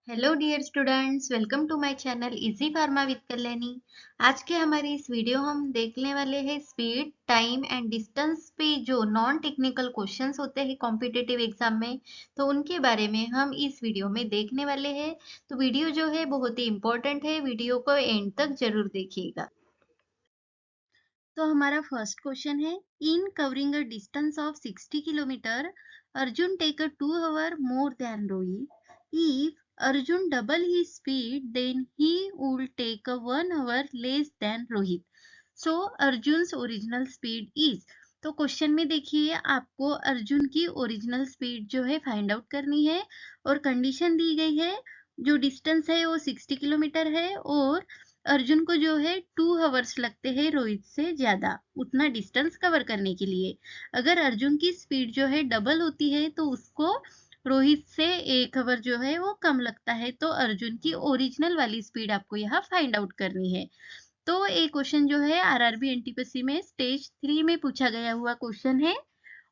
Hello dear students, welcome to my channel easy pharma with Kalyani. आज के हमारी इस वीडियो हम देखने वाले हैं स्पीड, टाइम एंड डिस्टेंस पे जो नॉन टेक्निकल क्वेश्चंस होते हैं कॉम्पिटिटिव एग्जाम में, तो उनके बारे में हम इस वीडियो में देखने वाले हैं। तो वीडियो जो है बहुत ही इम्पोर्टेंट है, वीडियो को एंड तक जरूर देखिएगा। तो हमारा फर्स्ट क्वेश्चन है, in covering a distance of 60 kilometre Arjun take a 2 hour more than Rohit. If Arjun double his speed then he would take a 1 hour less than Rohit. So Arjun original speed is. तो question में देखिए, आपको अर्जुन की ओरिजिनल स्पीड जो है find out करनी है और कंडीशन दी गई है। जो डिस्टेंस है वो 60 किलोमीटर है और अर्जुन को जो है 2 hours लगते हैं रोहित से ज्यादा उतना डिस्टेंस कवर करने के लिए। अगर अर्जुन की स्पीड जो है डबल होती है तो उसको रोहित से 1 hour जो है वो कम लगता है। तो अर्जुन की ओरिजिनल वाली स्पीड आपको यहाँ फाइंड आउट करनी है। तो ये क्वेश्चन जो है आरआरबी एनटीपीसी में स्टेज 3 में पूछा गया हुआ क्वेश्चन है।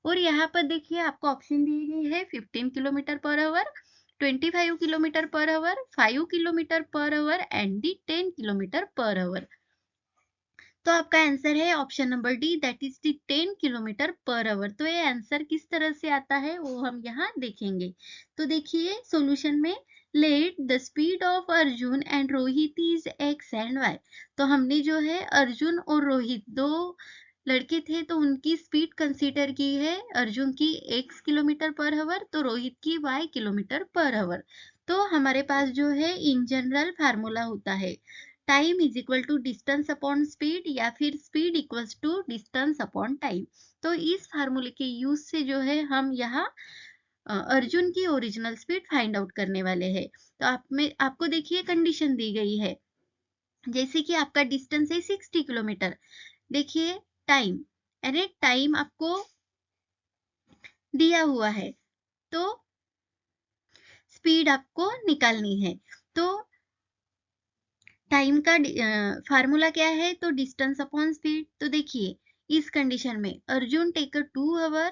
और यहाँ पर देखिए, आपको ऑप्शन दी गई है 15 kilometre per our, 25 kilometre per our, 5 kilometre per hour and the 10 kilometre per our. तो आपका आंसर है option number D, that is the 10 kilometre per our. तो ये आंसर किस तरह से आता है वो हम यहाँ देखेंगे। तो देखिए सॉल्यूशन में, let the speed of Arjun and Rohit is x and y. तो हमने जो है अर्जुन और रोहित दो लड़के थे तो उनकी स्पीड कंसीडर की है, अर्जुन की x किलोमीटर पर आवर तो रोहित की y किलोमीटर पर आवर। तो हमारे पास जो है इन जनरल फार्मूला होता है, time is equal to distance upon speed या फिर speed equals to distance upon time. तो इस फार्मूले के यूज से जो है हम यहाँ अर्जुन की ओरिजिनल स्पीड फाइंड आउट करने वाले हैं। तो आपको देखिए कंडीशन दी गई है, जैसे कि आपका डिस्टेंस है 60 किलोमीटर। देखिए टाइम, अरे टाइम आपको दिया हुआ है तो स्पीड आपको निकालनी है। तो टाइम का फार्मूला क्या है, तो डिस्टेंस अपॉन स्पीड। तो देखिए इस कंडीशन में Arjun take 2 hour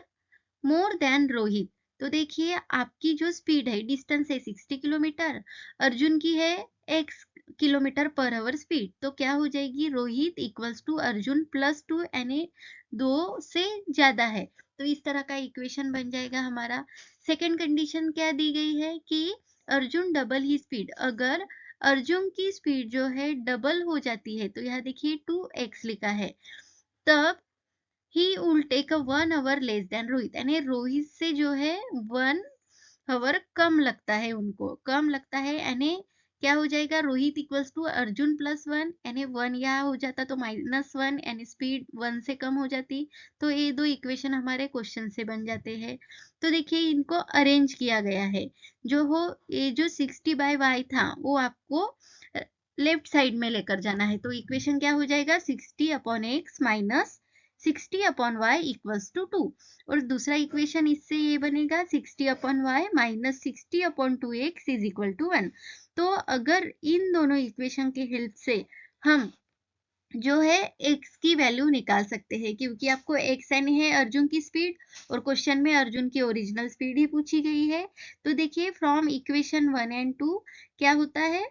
more than Rohit. तो देखिए आपकी जो स्पीड है, डिस्टेंस है 60 किलोमीटर, अर्जुन की है x kilometre per hour speed, तो क्या हो जाएगी, Rohit equals to Arjun plus 2 यानी 2 से ज्यादा है। तो इस तरह का इक्वेशन बन जाएगा हमारा। सेकेंड कंडीशन क्या दी गई है कि अर्जुन डबल ही स्पीड, अगर अर्जुन की स्पीड जो है डबल हो जाती है, तो यहाँ देखिए 2x लिखा है, तब ही will take 1 hour less than Rohit, यानी रोहित से जो है 1 hour कम लगता है, उनको कम लगता है, यानी क्या हो जाएगा, Rohit equals to Arjun plus 1, यानी 1 यहाँ हो जाता तो -1, यानी स्पीड 1 से कम हो जाती। तो ये दो इक्वेशन हमारे क्वेश्चन से बन जाते हैं। तो देखिए इनको अरेंज किया गया है, जो हो ये जो 60/y था वो आपको लेफ्ट साइड में लेकर जाना है। तो इक्वेशन क्या हो जाएगा, 60/x minus 60/y equals to 2। और दूसरा इक्वेशन इससे ये बनेगा 60/y minus 60/2x is equal to 1। तो अगर इन दोनों इक्वेशन के हेल्प से हम जो है x की वैल्यू निकाल सकते हैं, क्योंकि आपको x एन है अर्जुन की स्पीड और क्वेश्चन में अर्जुन की ओरिजिनल स्पीड ही पूछी गई है। तो देखिए फ्रॉम इक्वेशन 1 एंड 2 क्या होता है,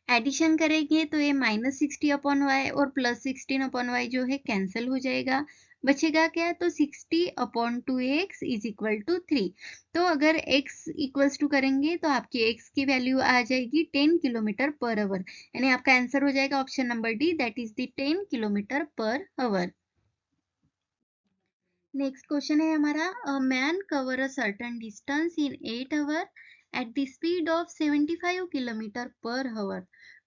एडिशन करेंगे तो ये -60/y और +16/y जो है कैंसिल हो जाएगा, बचेगा क्या, तो 60/2x इज इक्वल टू 3। तो अगर x इक्वल्स टू करेंगे तो आपकी x की वैल्यू आ जाएगी 10 किलोमीटर पर आवर, यानी आपका आंसर हो जाएगा option number D, that is the 10 kilometre per hour. Next question है हमारा, अ man cover a certain distance in 8 hour at the speed of 75 kilometer per hour.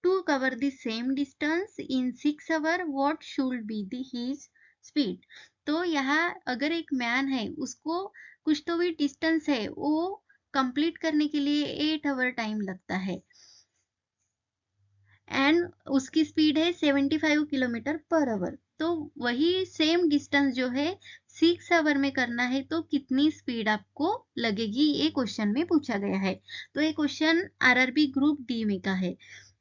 To cover the same distance in 6 hour, what should be the his speed? तो यहाँ अगर एक man है, उसको कुछ तो भी डिस्टेंस है वो कंप्लीट करने के लिए 8 hour टाइम लगता है एंड उसकी स्पीड है 75 किलोमीटर पर आवर। तो वही सेम डिस्टेंस जो है 6 hour में करना है तो कितनी स्पीड आपको लगेगी, ये क्वेश्चन में पूछा गया है। तो ये क्वेश्चन आरआरबी ग्रुप डी में का है।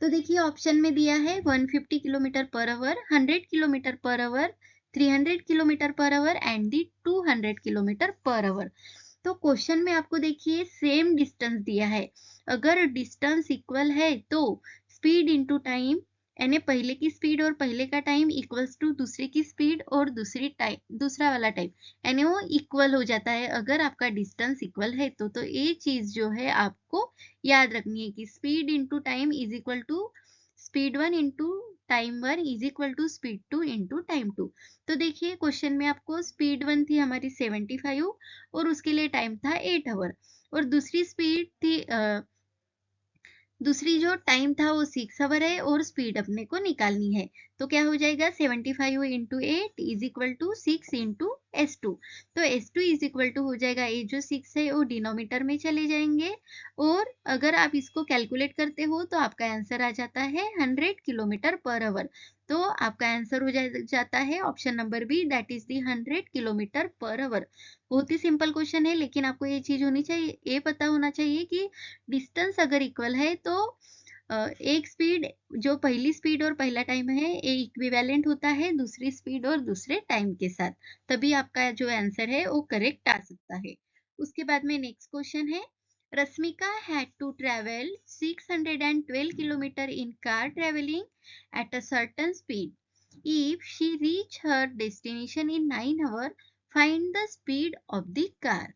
तो देखिए ऑप्शन में दिया है 150 kilometre per our, 100 kilometre per our, 300 kilometre per hour and the 200 kilometre per our. तो क्वेश्चन में आपको देखिए सेम डिस्टेंस दिया है। अगर डिस्टेंस इक्वल है तो स्पीड इनटू टाइम, यानी पहले की स्पीड और पहले का टाइम इक्वल्स टू दूसरे की स्पीड और दूसरा वाला टाइम, यानी वो इक्वल हो जाता है। अगर आपका डिस्टेंस इक्वल है तो ये चीज जो है आपको याद रखनी है कि speed into time is equal to speed 1 into time 1 is equal to speed 2 into time 2। तो देखिए क्वेश्चन में आपको स्पीड 1 थी हमारी 75 और उसके लिए टाइम था 8 आवर, और दूसरी स्पीड थी दूसरी जो टाइम था वो 6 आवर है और स्पीड अपने को निकालनी है। तो क्या हो जाएगा 75 into 8 is equal to 6 into S2। तो S2 इज इक्वल टू हो जाएगा, ये जो 6 है वो डिनोमीटर में चले जाएंगे, और अगर आप इसको कैलकुलेट करते हो तो आपका आंसर आ जाता है 100 किलोमीटर पर आवर। तो आपका आंसर हो जाता है option number B, that is the 100 kilometre per hour. बहुत ही सिंपल क्वेश्चन है, लेकिन आपको ये चीज होनी चाहिए, ये पता होना चाहिए कि डिस्टेंस अगर इक्वल है तो एक स्पीड, जो पहली स्पीड और पहला टाइम है ये इक्विवेलेंट होता है दूसरी स्पीड और दूसरे टाइम के साथ, तभी आपका जो आंसर है वो करेक्ट आ सकता है। उसके बाद में नेक्स्ट क्वेश्चन है, Rashmika had to travel 612 kilometre in car travelling at a certain speed. If she reach her destination in 9 hour, find the speed of the car.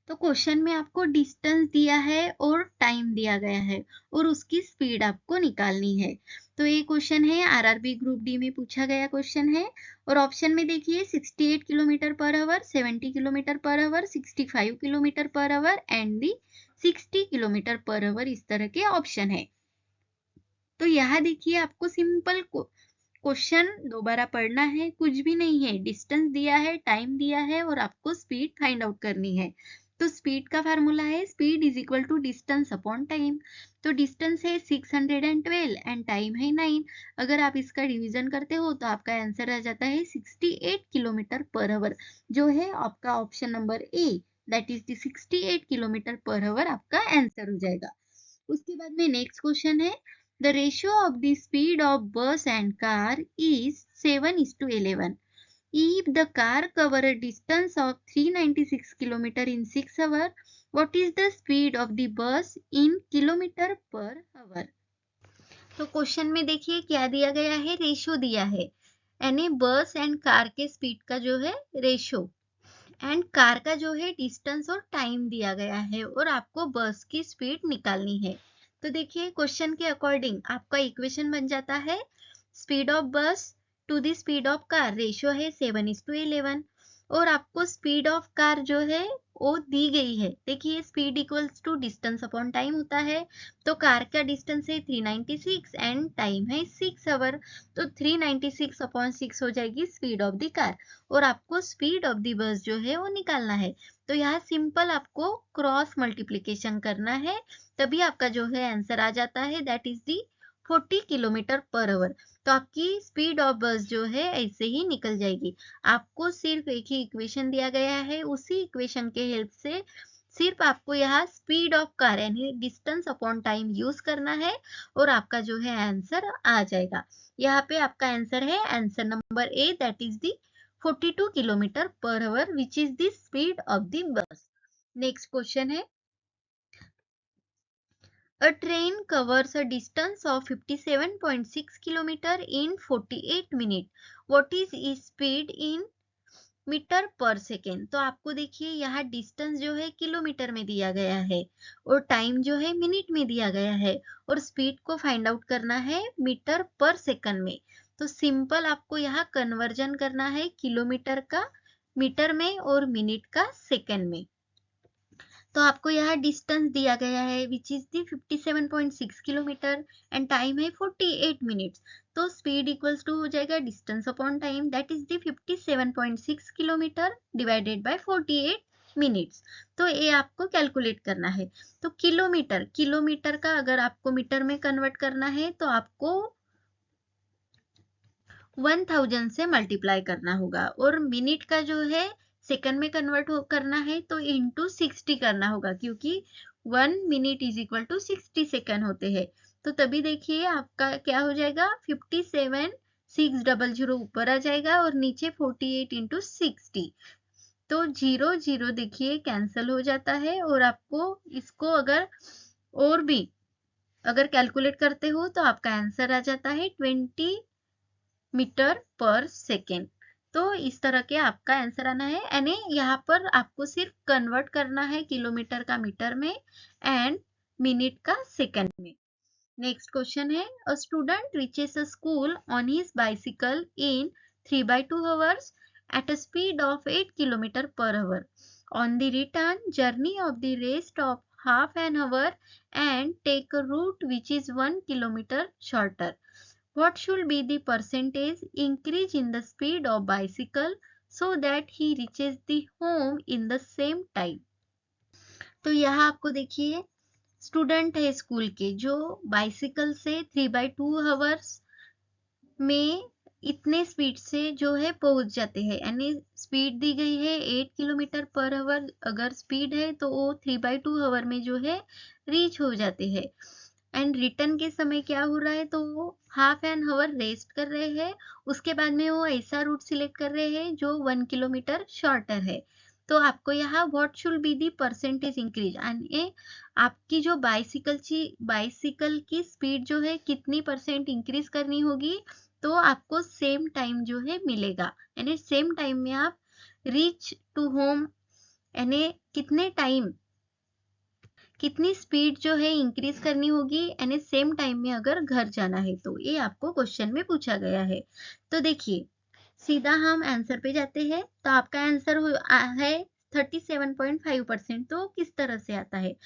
तो क्वेश्चन में आपको डिस्टेंस दिया है और टाइम दिया गया है और उसकी स्पीड आपको निकालनी है। तो ये क्वेश्चन है आरआरबी ग्रुप डी में पूछा गया क्वेश्चन है, और ऑप्शन में देखिए 68 kilometre per our, 70 kilometre per our, 65 kilometre per hour and the 60 kilometre per our, इस तरह के ऑप्शन है। तो यहाँ देखिए आपको सिंपल क्वेश्चन दोबारा पढ़ना है, कुछ भी नहीं है, डिस्टेंस दिया है, टाइम दिया है और आपको स्पीड फाइंड आउट करनी है। तो स्पीड का फार्मूला है speed is equal to distance upon time. तो डिस्टेंस है 612 एंड टाइम है 9। अगर आप इसका डिवीजन करते हो तो आपका आंसर आ जाता है 68 किलोमीटर पर आवर, जो है आपका option number A, that is the 68 kilometre per our आपका आंसर हो जाएगा। उसके बाद में नेक्स्ट क्वेश्चन है, the ratio of the speed of bus and car is 7:11. If the car cover a distance of 396 km in 6 hours, what is the speed of the bus in kilometer per hour? तो question में देखिए क्या दिया गया है, ratio दिया है, यानी बस एंड कार के स्पीड का जो है रेशो, एंड कार का जो है डिस्टेंस और टाइम दिया गया है, और आपको बस की स्पीड निकालनी है। तो देखिए क्वेश्चन के अकॉर्डिंग आपका इक्वेशन बन जाता है speed of bus to the speed of car, ratio है 7:11, और आपको स्पीड ऑफ कार जो है वो दी गई है। देखिए speed equals to distance upon time होता है, तो कार का डिस्टेंस है 396 एंड टाइम है 6 आवर, तो 396 अपॉन 6 हो जाएगी स्पीड ऑफ द कार, और आपको स्पीड ऑफ द बस जो है वो निकालना है। तो यहाँ सिंपल आपको क्रॉस मल्टीप्लीकेशन करना है, तभी आपका जो है आंसर आ जाता है, that is the 40 kilometre per our. तो आपकी स्पीड ऑफ बस जो है ऐसे ही निकल जाएगी। आपको सिर्फ एक ही इक्वेशन दिया गया है, उसी इक्वेशन के हेल्प से सिर्फ आपको यहाँ स्पीड ऑफ कार यानी डिस्टेंस अपॉन टाइम यूज करना है, और आपका जो है आंसर आ जाएगा। यहाँ पे आपका आंसर है answer number A, that is the 42 kilometre per our which is the speed of the bus. Next question है, a train covers a distance of 57.6 km in 48 minutes. What is its speed in metre per second? तो आपको देखिए यहाँ distance जो है kilometre में दिया गया है और टाइम जो है मिनट में दिया गया है, और स्पीड को फाइंड आउट करना है मीटर पर सेकंड में। तो सिंपल आपको यहाँ कन्वर्जन करना है किलोमीटर का मीटर में और मिनट का सेकंड में। तो आपको यहाँ डिस्टेंस दिया गया है which is the 57.6 kilometre and time है 48 मिनट्स। तो स्पीड इक्वल्स टू हो जाएगा distance upon time, that is the 57.6 kilometre divided by 48 minutes. तो ये आपको कैलकुलेट करना है। तो किलोमीटर का अगर आपको मीटर में कन्वर्ट करना है तो आपको 1000 से मल्टीप्लाई करना होगा, और मिनट का जो है सेकंड में कन्वर्ट करना है तो इंटू 60 करना होगा, क्योंकि 1 minute is equal to 60 second होते हैं। तो तभी देखिए आपका क्या हो जाएगा 57,600 ऊपर आ जाएगा और नीचे 48 इंटू 60। तो 0 0 देखिए कैंसिल हो जाता है, और आपको इसको अगर और भी अगर कैलकुलेट करते हो तो आपका आंसर आ जाता है 20 मीटर पर सेकेंड। तो इस तरह के आपका आंसर आना है, यानी यहाँ पर आपको सिर्फ कन्वर्ट करना है किलोमीटर का मीटर में एंड मिनट का सेकंड में। नेक्स्ट क्वेश्चन है, a student reaches a school on his bicycle in 3/2 hours at a speed of 8 km per hour. On the return journey of the rest of half an hour and take a route which is 1 kilometer shorter. What should be the percentage increase in the speed of bicycle so that he reaches the home in the same time? तो यहाँ आपको देखिए student है school के जो bicycle से 3/2 hours में इतने स्पीड से जो है पहुंच जाते हैं, यानी स्पीड दी गई है 8 किलोमीटर पर आवर अगर स्पीड है तो वो 3/2 hour में जो है रीच हो जाते हैं। एंड रिटर्न के समय क्या हो रहा है, तो वो हाफ एन आवर रेस्ट कर रहे हैं, उसके बाद में वो ऐसा रूट सिलेक्ट कर रहे हैं जो 1 किलोमीटर शॉर्टर है। तो आपको यहाँ what should be the percentage increase, यानी आपकी जो बाइसिकल की स्पीड जो है कितनी परसेंट इंक्रीज करनी होगी, तो आपको सेम टाइम जो है मिलेगा, यानी सेम टाइम में आप रीच टू होम, यानी कितनी स्पीड जो है इंक्रीज करनी होगी, यानी सेम टाइम में अगर घर जाना है तो ये आपको क्वेश्चन में पूछा गया है। तो देखिए सीधा हम आंसर पे जाते हैं, तो आपका आंसर है 37.5%। तो किस तरह से आता है,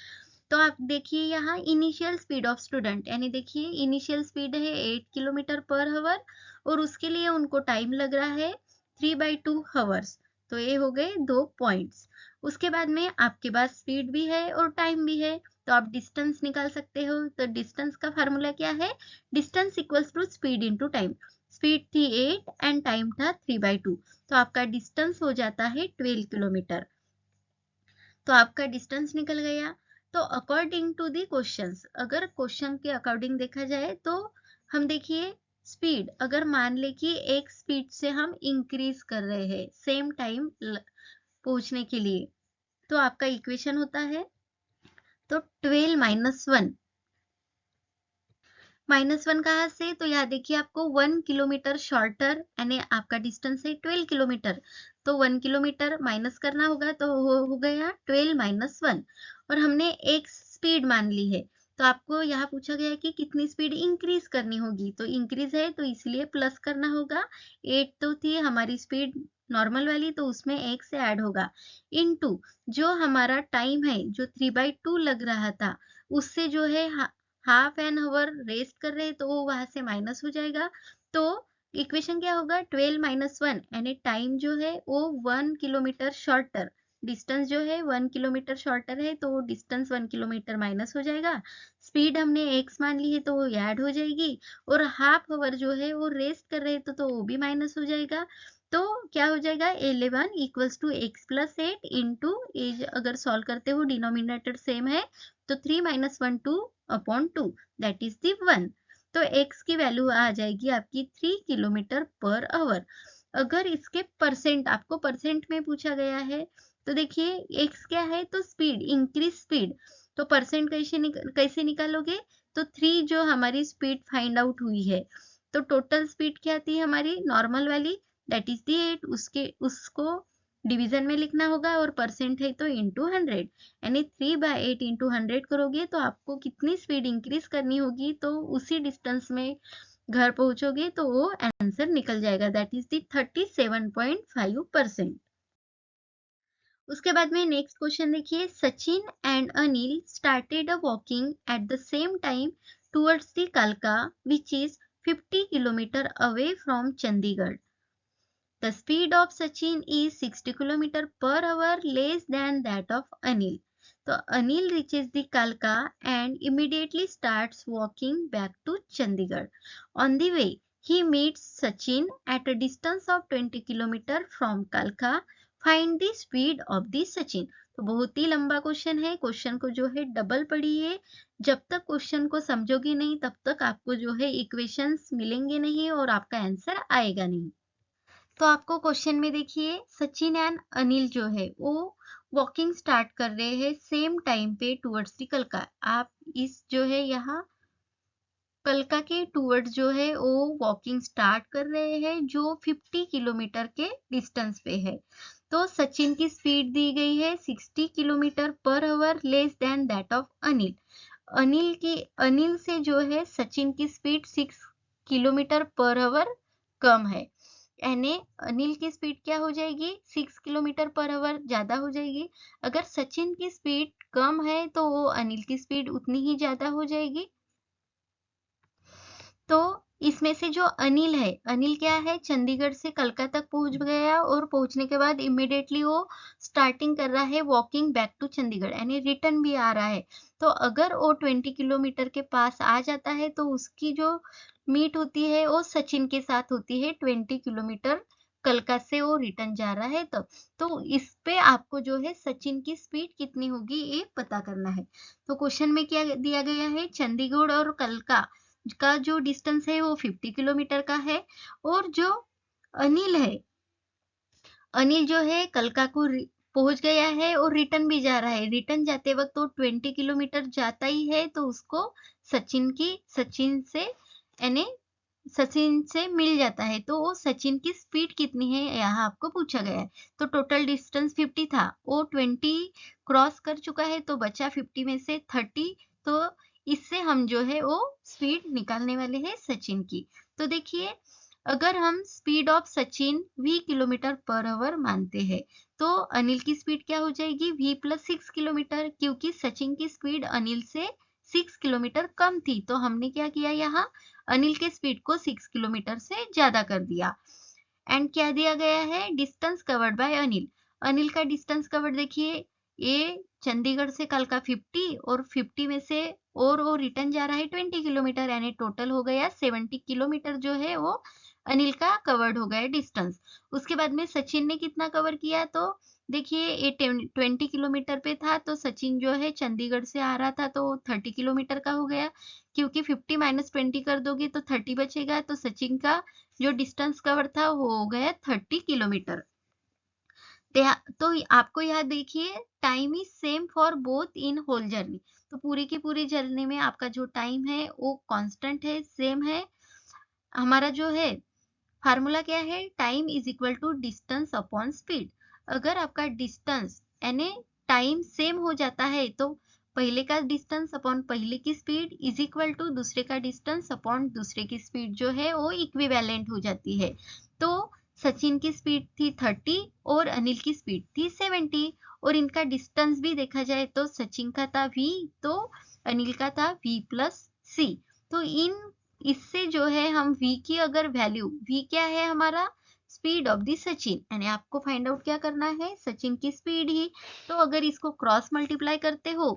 तो आप देखिए यहाँ इनिशियल स्पीड ऑफ स्टूडेंट, यानी देखिए इनिशियल स्पीड है 8 किलोमीटर पर आवर और उसके लिए उनको टाइम लग रहा है 3/2 hours। तो ये हो गए 2 पॉइंट्स। उसके बाद में आपके पास स्पीड भी है और टाइम भी है, तो आप डिस्टेंस निकाल सकते हो। तो डिस्टेंस का फार्मूला क्या है, distance equals to speed into time. Speed थी 8 एंड टाइम था 3/2, तो आपका डिस्टेंस हो जाता है 12 किलोमीटर। तो आपका डिस्टेंस निकल गया। तो अकॉर्डिंग टू दी क्वेश्चंस, अगर क्वेश्चन के अकॉर्डिंग देखा जाए तो हम देखिए स्पीड अगर मान ले कि एक स्पीड से हम इंक्रीज कर रहे हैं सेम टाइम पहुंचने के लिए, तो आपका इक्वेशन होता है तो 12 -1 कहाँ से, तो यहाँ देखिए आपको 1 किलोमीटर शॉर्टर, यानी आपका डिस्टेंस है 12 किलोमीटर, तो 1 किलोमीटर माइनस करना होगा, तो हो गया 12 -1। और हमने एक स्पीड मान ली है, तो आपको यहाँ पूछा गया है कि कितनी स्पीड इंक्रीज करनी होगी, तो इंक्रीज है तो इसलिए प्लस करना होगा। 8 तो थी हमारी स्पीड नॉर्मल वाली, तो उसमें 1 से ऐड होगा, इनटू जो हमारा टाइम है जो 3/2 लग रहा था उससे जो है हाफ एन आवर रेस्ट कर रहे हैं, तो वो वहां से माइनस हो जाएगा। तो इक्वेशन क्या होगा, 12 -1, यानी टाइम जो है वो 1 किलोमीटर शॉर्टर, डिस्टेंस जो है 1 किलोमीटर शॉर्टर है, तो डिस्टेंस 1 किलोमीटर माइनस हो जाएगा। स्पीड हमने एक्स मान ली है तो वो ऐड हो जाएगी, और हाफ आवर जो है वो रेस्ट कर रहे हैं तो वो भी माइनस हो जाएगा। तो क्या हो जाएगा 11 equals to x plus 8 into एज, अगर सॉल्व करते हो डिनोमिनेटर सेम है तो 3 - 1 2/2 दैट इज दी 1। तो x की वैल्यू आ जाएगी आपकी 3 किलोमीटर पर आवर। अगर इसके परसेंट आपको परसेंट में पूछा गया है, तो देखिए x क्या है, तो स्पीड, इंक्रीज स्पीड, तो परसेंट कैसे निकालोगे, तो 3 जो हमारी स्पीड फाइंड आउट हुई है, तो टोटल स्पीड क्या थी हमारी नॉर्मल वाली दैट इज दी 8, उसको डिवीजन में लिखना होगा, और परसेंट है तो इंटू 100, यानी 3/8 इंटू 100 करोगे तो आपको कितनी स्पीड इंक्रीज करनी होगी, तो उसी डिस्टेंस में घर पहुंचोगे तो वो आंसर निकल जाएगा, दैट इज दी 37.5%। उसके बाद में नेक्स्ट क्वेश्चन देखिए, Sachin and Anil started a walking at the same time towards the कालका which is 50 kilometre away from Chandigarh. The speed of Sachin is 60 km per hour less than that of Anil. So Anil reaches the Kalka and immediately starts walking back to Chandigarh. On the way, he meets Sachin at a distance of 20 km from Kalka. Find the speed of the Sachin. तो बहुत ही लंबा question है, question को जो है double पढ़िए। जब तक क्वेश्चन को समझोगे नहीं तब तक आपको जो है इक्वेशंस मिलेंगे नहीं और आपका आंसर आएगा नहीं। तो आपको क्वेश्चन में देखिए सचिन एंड अनिल जो है वो वॉकिंग स्टार्ट कर रहे हैं सेम टाइम पे टुवर्ड्स दी कलका। आप इस जो है यहाँ कलका के टुवर्ड्स जो है वो वॉकिंग स्टार्ट कर रहे हैं जो 50 किलोमीटर के डिस्टेंस पे है। तो सचिन की स्पीड दी गई है 60 kilometre per our less than that of Anil. Anil से जो है सचिन की स्पीड 6 किलोमीटर पर आवर कम है। यानी अनिल की स्पीड क्या हो जाएगी 6 किलोमीटर पर आवर ज्यादा हो जाएगी। अगर सचिन की स्पीड कम है तो वो अनिल की स्पीड उतनी ही ज्यादा हो जाएगी। तो इसमें से जो अनिल है, अनिल क्या है चंडीगढ़ से कलकत्ता तक पहुंच गया और पहुंचने के बाद इमिडिएटली वो स्टार्टिंग कर रहा है वॉकिंग बैक टू चंडीगढ़, यानी रिटर्न भी आ रहा है। तो अगर वो 20 किलोमीटर के पास आ जाता है तो उसकी जो मीट होती है वो सचिन के साथ होती है 20 किलोमीटर कलकत्ता से वो रिटर्न जा रहा है तब। तो इस पे आपको जो है सचिन की स्पीड कितनी होगी ये पता करना है। तो क्वेश्चन में क्या दिया गया है, चंडीगढ़ और कलका का जो डिस्टेंस है वो 50 किलोमीटर का है। और जो अनिल है, अनिल जो है कलका को पहुंच गया है और रिटर्न भी जा रहा है। रिटर्न जाते वक्त तो 20 किलोमीटर जाता ही है तो उसको सचिन से मिल जाता है। तो वो सचिन की स्पीड कितनी है यहाँ आपको पूछा गया है। तो टोटल डिस्टेंस 50 था, वो 20 क्रॉस कर चुका है तो बचा 50 में से 30। तो इससे हम जो है वो स्पीड निकालने वाले हैं सचिन की। तो देखिए अगर हम speed of Sachin v kilometre per our मानते हैं तो अनिल की स्पीड क्या हो जाएगी v प्लस 6 किलोमीटर, क्योंकि सचिन की स्पीड अनिल से 6 किलोमीटर कम थी। तो हमने क्या किया यहाँ अनिल के स्पीड को 6 किलोमीटर से ज्यादा कर दिया। एंड क्या दिया गया है distance covered by Anil. Anil का डिस्टेंस कवर्ड देखिए ये चंडीगढ़ से कल का 50 और 50 में से और वो रिटर्न जा रहा है 20 किलोमीटर, यानी टोटल हो गया 70 किलोमीटर जो है वो अनिल का कवर्ड हो गया डिस्टेंस। उसके बाद में सचिन ने कितना कवर किया, तो देखिए ये 20 किलोमीटर पे था तो सचिन जो है चंडीगढ़ से आ रहा था तो 30 किलोमीटर का हो गया, क्योंकि 50 माइनस 20 कर दोगे तो 30 बचेगा। तो सचिन का जो डिस्टेंस कवर था वो हो गया 30 किलोमीटर। तो आपको यहाँ देखिए time is same for both in whole journey. तो पूरी की पूरी जर्नी में आपका जो टाइम है वो कांस्टेंट है, सेम है। हमारा जो है फार्मूला क्या है, time is equal to distance upon speed. अगर आपका डिस्टेंस यानी टाइम सेम हो जाता है तो पहले का डिस्टेंस अपॉन पहले की स्पीड इज इक्वल टू दूसरे का डिस्टेंस अपॉन दूसरे की स्पीड जो है वो इक्विवेलेंट हो जाती है। तो सचिन की स्पीड थी 30 और अनिल की स्पीड थी 70 और इनका डिस्टेंस भी देखा जाए तो सचिन का था v तो अनिल का था v प्लस c। तो इससे जो है हम v की अगर वैल्यू, v क्या है हमारा स्पीड ऑफ द सचिन, यानी आपको फाइंड आउट क्या करना है सचिन की स्पीड ही। तो अगर इसको क्रॉस मल्टीप्लाई करते हो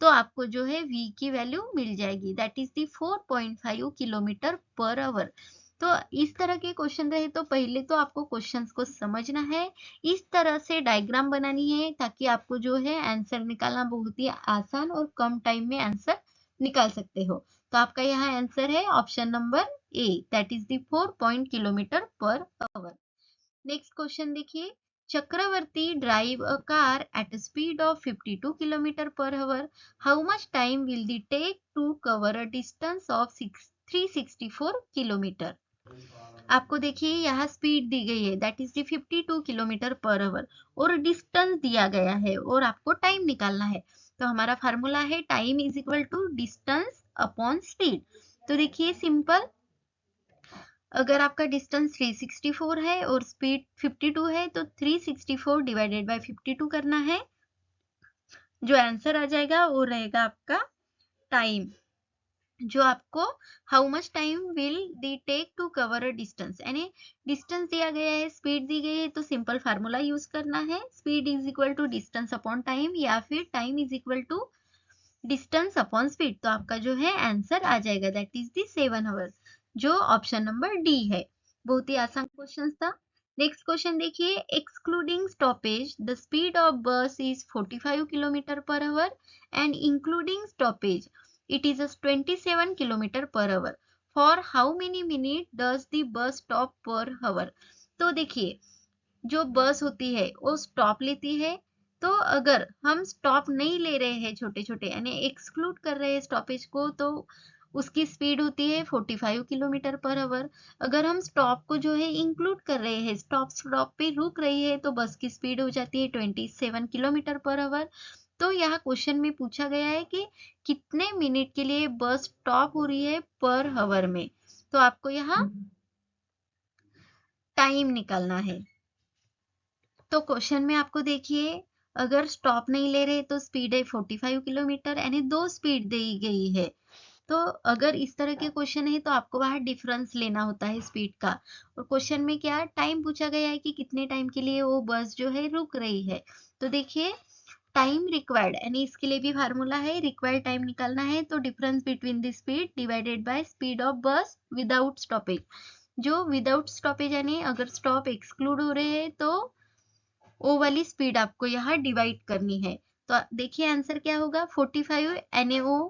तो आपको जो है v की वैल्यू मिल जाएगी, that is the 4.5 kilometre per our. तो इस तरह के क्वेश्चन रहे तो पहले तो आपको क्वेश्चंस को समझना है, इस तरह से डायग्राम बनानी है ताकि आपको जो है आंसर निकालना बहुत ही आसान और कम टाइम में आंसर निकाल सकते हो। तो आपका यहाँ आंसर है option number A, that is the 4 kilometre per hour. Next question देखिए, Chakravarti drive a car at a speed of 52 kilometre per hour, how much time will the take to cover a distance of 364 kilometre. आपको देखिए यहाँ speed दी गई है that is the 52 kilometre per hour और distance दिया गया है और आपको टाइम निकालना है। तो हमारा फार्मूला है time is equal to distance upon speed. तो देखिए सिंपल, अगर आपका डिस्टेंस 364 है और स्पीड 52 है तो 364 डिवाइडेड बाय 52 करना है। जो आंसर आ जाएगा वो रहेगा आपका टाइम, जो आपको how much time will the take to cover a distance, यानी डिस्टेंस दिया गया है स्पीड दी गई है तो सिंपल फार्मूला यूज करना है, speed is equal to distance upon time या फिर time is equal to distance upon speed. तो आपका जो है आंसर आ जाएगा दैट इज दी 7 आवर्स, जो ऑप्शन नंबर डी है। बहुत ही आसान क्वेश्चन था। नेक्स्ट क्वेश्चन देखिए, excluding stoppage the speed of bus is 45 kilometre per hour and including stoppage it is a 27 kilometer per hour. For how many minutes does the bus stop per hour? तो देखिए, जो बस होती है वो stop लेती है, तो अगर हम स्टॉप नहीं ले रहे हैं छोटे छोटे यानी एक्सक्लूड कर रहे हैं स्टॉपेज को, तो उसकी स्पीड होती है 45 किलोमीटर पर आवर। अगर हम स्टॉप को जो है इंक्लूड कर रहे हैं, स्टॉप स्टॉप पे रुक रही है, तो बस की स्पीड हो जाती है 27 किलोमीटर पर आवर। तो यहाँ क्वेश्चन में पूछा गया है कि कितने मिनट के लिए बस स्टॉप हो रही है पर आवर में, तो आपको यहाँ टाइम निकालना है। तो क्वेश्चन में आपको देखिए, अगर स्टॉप नहीं ले रहे तो स्पीड है 45 किलोमीटर, यानी दो स्पीड दी गई है। तो अगर इस तरह के क्वेश्चन है तो आपको बाहर डिफरेंस लेना होता है स्पीड का। और क्वेश्चन में क्या टाइम पूछा गया है कि कितने टाइम के लिए वो बस जो है रुक रही है। तो देखिए, टाइम रिक्वायर्ड यानी इसके लिए भी फार्मूला है, रिक्वायर्ड टाइम निकालना है, तो difference between the speed divided by speed of बस विदाउट स्टॉपेज। जो विदाउट स्टॉपेज यानी अगर स्टॉप एक्सक्लूड हो रहे हैं तो वो वाली स्पीड आपको यहाँ डिवाइड करनी है। तो देखिए आंसर क्या होगा, 45 NAO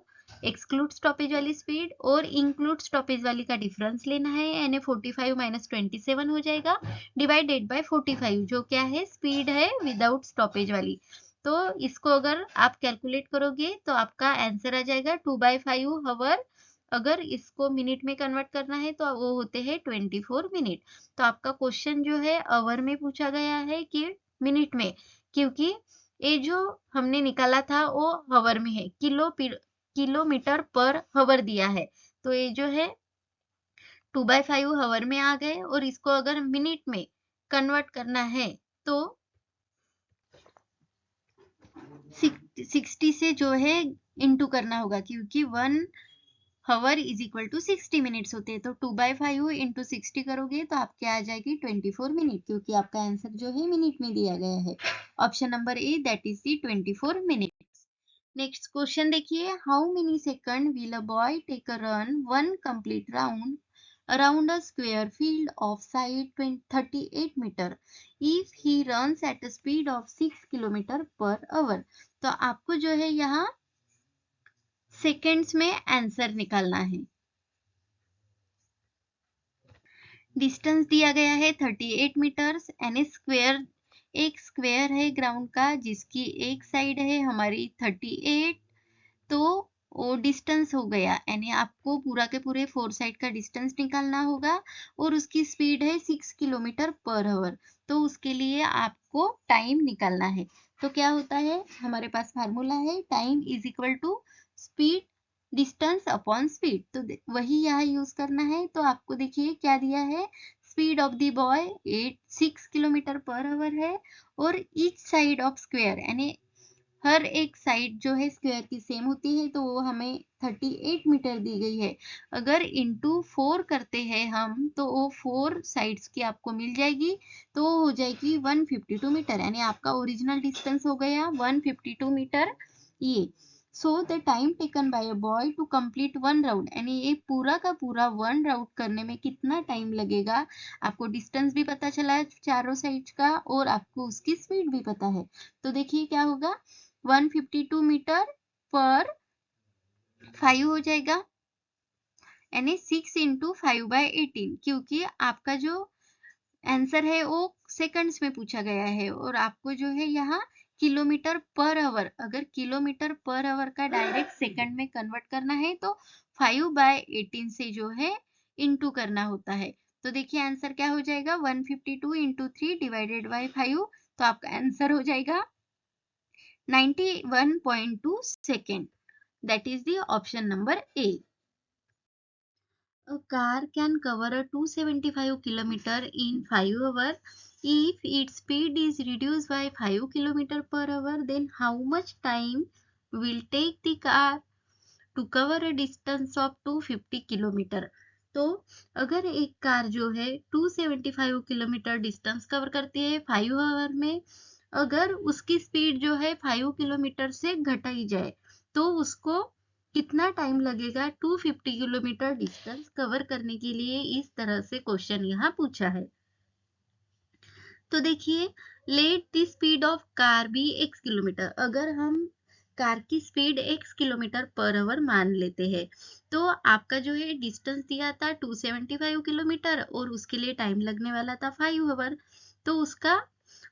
एक्सक्लूड स्टॉपेज वाली स्पीड और इंक्लूड स्टॉपेज वाली का डिफरेंस लेना है, यानी 45 माइनस 27 हो जाएगा, डिवाइडेड बाय 45 जो क्या है स्पीड है विदाउट स्टॉपेज वाली। तो इसको अगर आप कैलकुलेट करोगे तो आपका आंसर आ जाएगा 2/5 आवर। अगर इसको मिनट में कन्वर्ट करना है तो वो होते हैं 24 मिनट। तो आपका क्वेश्चन जो है आवर में पूछा गया है कि मिनट में, क्योंकि ये जो हमने निकाला था वो हवर में है, किलोमीटर पर हवर दिया है, तो ये जो है 2/5 हवर में आ गए। और इसको अगर मिनट में कन्वर्ट करना है तो 60 से जो है इंटू करना होगा, क्योंकि 1 इज इक्वल टू 60 मिनट्स होते हैं। तो 2/5 इंटू 60 करोगे तो आपके आ जाएगी 24 मिनट, क्योंकि आपका आंसर जो है मिनट में दिया गया है। Option number A that is the 24 minutes. Next question देखिए, how many second will a boy take a run one complete round around a square field of side 38 meter if he runs at a speed of 6 kilometer per hour। तो आपको जो है यहाँ seconds में answer निकालना है। Distance दिया गया है 38 मीटर्स, यानी स्क्वायर, एक स्क्वायर है ग्राउंड का जिसकी एक साइड है हमारी 38, तो वो डिस्टेंस हो गया, यानी आपको पूरा के पूरे 4 साइड का डिस्टेंस निकालना होगा। और उसकी स्पीड है 6 किलोमीटर पर आवर, तो उसके लिए आपको टाइम निकालना है। तो क्या होता है, हमारे पास फार्मूला है time is equal to speed distance upon speed, तो वही यहाँ यूज करना है। तो आपको देखिए क्या दिया है, speed of the boy 6 kilometre per our है, और ईच साइड ऑफ स्क्वायर यानी हर एक साइड जो है स्क्वायर की सेम होती है, तो वो हमें 38 मीटर दी गई है। अगर इंटू 4 करते हैं हम तो वो 4 साइड्स की आपको मिल जाएगी, तो वो हो जाएगी 152 मीटर, यानी आपका ओरिजिनल डिस्टेंस हो गया 152 मीटर ये। So the time taken by a boy to complete one round, यानी ये पूरा का पूरा वन राउंड करने में कितना टाइम लगेगा। आपको डिस्टेंस भी पता चला है चारों साइड का और आपको उसकी स्पीड भी पता है। तो देखिए क्या होगा, 152 मीटर पर 5 हो जाएगा, यानी 6 इंटू 5/18, क्योंकि आपका जो आंसर है वो सेकंड्स में पूछा गया है और आपको जो है यहाँ किलोमीटर पर आवर, अगर किलोमीटर पर आवर का डायरेक्ट सेकंड में कन्वर्ट करना है तो 5/18 से जो है इंटू करना होता है। तो देखिए आंसर क्या हो जाएगा, 152 इंटू 3 डिवाइडेड बाई 5, तो आपका आंसर हो जाएगा 91.2 second. That is the option number A. A car can cover a 275 km in 5 hours. If its speed is reduced by 5 km per hour, then how much time will take the car to cover a distance of 250 km? तो अगर एक car जो है 275 kilometre distance cover करती है 5 our में, अगर उसकी स्पीड जो है 5 किलोमीटर से घटाई जाए तो उसको कितना टाइम लगेगा 250 किलोमीटर डिस्टेंस कवर करने के लिए। इस तरह से क्वेश्चन यहाँ पूछा है। तो देखिए, let the speed of car be x kilometre, अगर हम कार की speed x kilometre per hour मान लेते हैं। तो आपका जो है डिस्टेंस दिया था 275 किलोमीटर और उसके लिए टाइम लगने वाला था 5 आवर। तो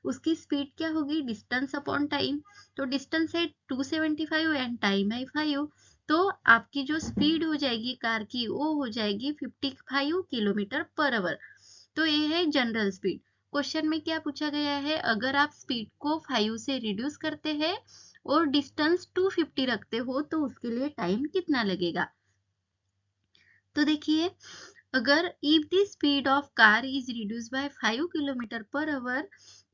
उसकी स्पीड क्या होगी, डिस्टेंस अपॉन टाइम। तो डिस्टेंस है 275 एंड टाइम है 5। तो आपकी जो स्पीड हो जाएगी कार की वो हो जाएगी 55 किलोमीटर पर आवर। तो ये है जनरल स्पीड। क्वेश्चन में क्या पूछा गया है, अगर आप स्पीड को 5 से रिड्यूस करते हैं और डिस्टेंस 250 रखते हो तो उसके लिए टाइम कितना लगेगा। तो देखिए, अगर if the speed of car is reduced by 5 km per hour,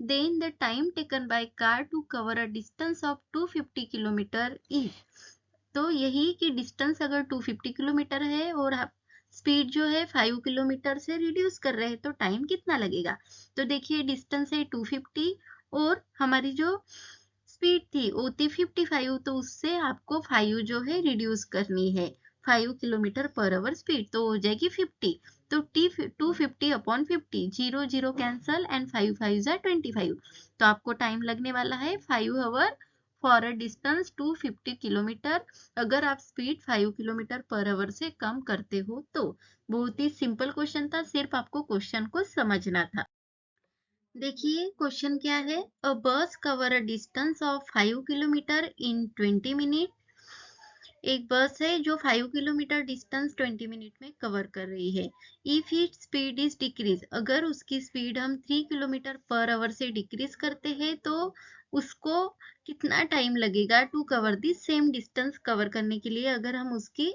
then the time taken by car to cover a distance of 250 km is। तो यही कि डिस्टेंस अगर 250 किलोमीटर है और आप स्पीड जो है 5 किलोमीटर से रिड्यूस कर रहे हैं तो टाइम कितना लगेगा। तो देखिए डिस्टेंस है 250 और हमारी जो स्पीड थी वो थी 55, तो उससे आपको 5 जो है रिड्यूस करनी है। 5 किलोमीटर पर आवर स्पीड तो हो जाएगी 50। तो टी 250 अपॉन 50, 0 0 कैंसल एंड 5 5 जा 25। तो आपको टाइम लगने वाला है 5 hour for a distance 250 kilometre, अगर आप स्पीड 5 किलोमीटर पर आवर से कम करते हो तो। बहुत ही सिंपल क्वेश्चन था, सिर्फ आपको क्वेश्चन को समझना था। देखिए क्वेश्चन क्या है, अ बस cover a distance of 5 kilometre in 20 minute. एक बस है जो 5 किलोमीटर डिस्टेंस 20 मिनट में कवर कर रही है। If it speed is decrease, अगर उसकी स्पीड हम 3 किलोमीटर पर आवर से डिक्रीज करते हैं तो उसको कितना टाइम लगेगा to cover the same distance cover करने के लिए, अगर हम उसकी